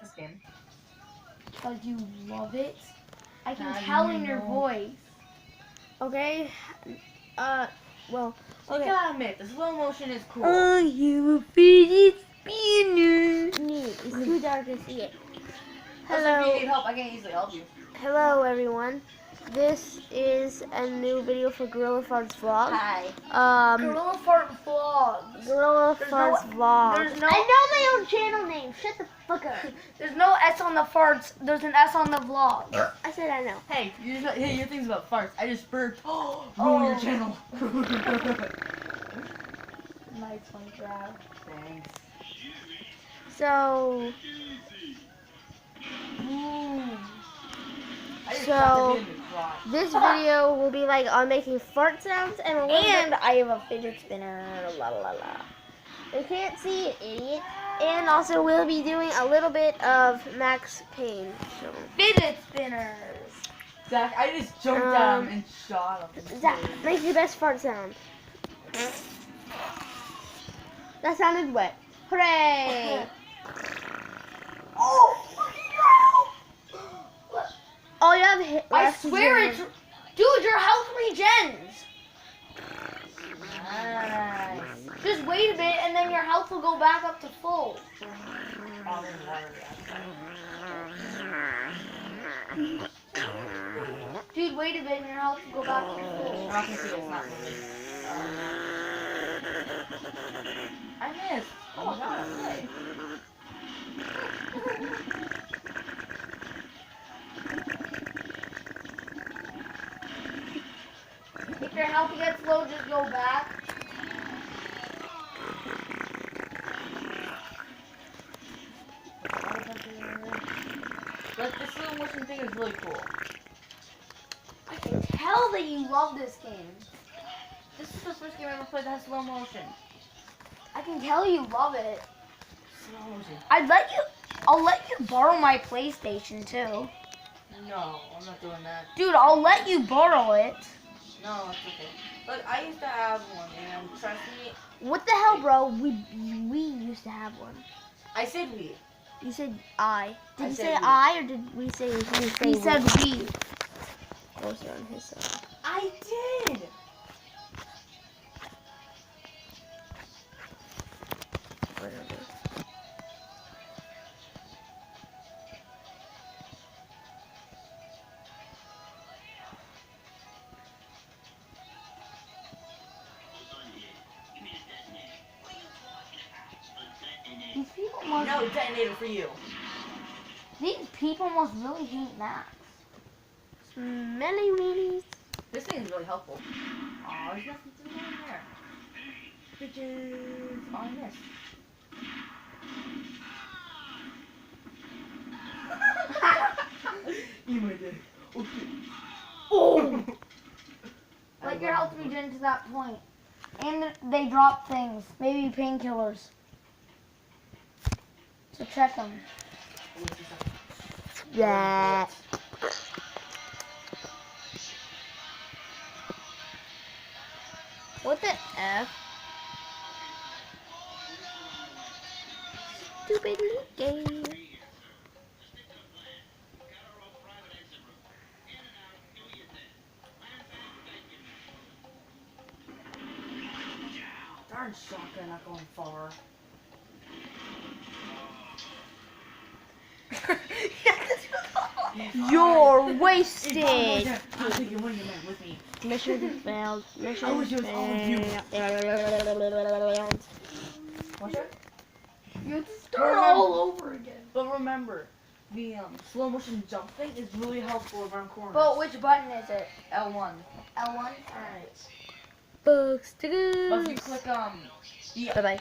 like this game? Because you love it. I can How do tell you in your know? voice. Okay. Well. You Okay. gotta admit, the slow motion is cool. Oh, you fidget spinner. It's too dark to see it. Also, if Hello. you need help, I can easily help you. Hello, everyone. This is a new video for Gorilla Farts Vlog. Hi. Gorilla Fart Vlogs. Gorilla Farts Vlog. there's no- I know my own channel name. Shut the fuck up. There's no S on the farts. There's an S on the vlog. I said I know. Hey, hey, your thing's about farts. I just burped. Ruin your channel. Nice one, Trav. Thanks. So, I just So- shot the kid in the crotch. this video will be like on making fart sounds and a little And bit. I have a fidget spinner. La la la. You can't see it, idiot. And also, we'll be doing a little bit of Max Payne. So, Fidget spinners. Zach, I just jumped down and shot him. Zach, make your best fart sound. That sounded wet. Hooray! Oh, Oh, you have hit. I swear it's... Dude, your health regens. Nice. Just wait a bit and then your health will go back up to full. Oh, there's water there. Dude, wait a bit and your health will go back to I'm full. not gonna see it, it's not moving. I missed. Oh my god, okay. If your health gets low, just go back. But this slow motion thing is really cool. I can tell that you love this game. This is the first game I ever played that has slow motion. I can tell you love it. Slow motion. I'll let you borrow my PlayStation too. No, I'm not doing that. Dude, I'll let you borrow it. No, it's okay. Look, I used to have one, and trust me, What the hell, bro? We used to have one. I said we. You said I. Did I you said say we. I or did we say he? He said we. Closer on his side. I did. Whatever. These people must. No detonator for you. These people must really hate Max. Smelly weenies. This thing is really helpful. Aw, there's nothing to do in there. Bitches. Oh, I missed. You might did. Okay. Oh! Let your health regen to that point. And they drop things. Maybe painkillers. So check them. Yeah. What the F? Stupid game. Darn shotgun not going far. You're wasted. I'll take your money man with me. Mission failed. Mission I wish it was all of you. failed. What's that? You have to start all over again. But remember, the slow motion jump thing is really helpful around corners. But which button is it? L1. L1? Alright. Books to But if you go. click the Bye bye.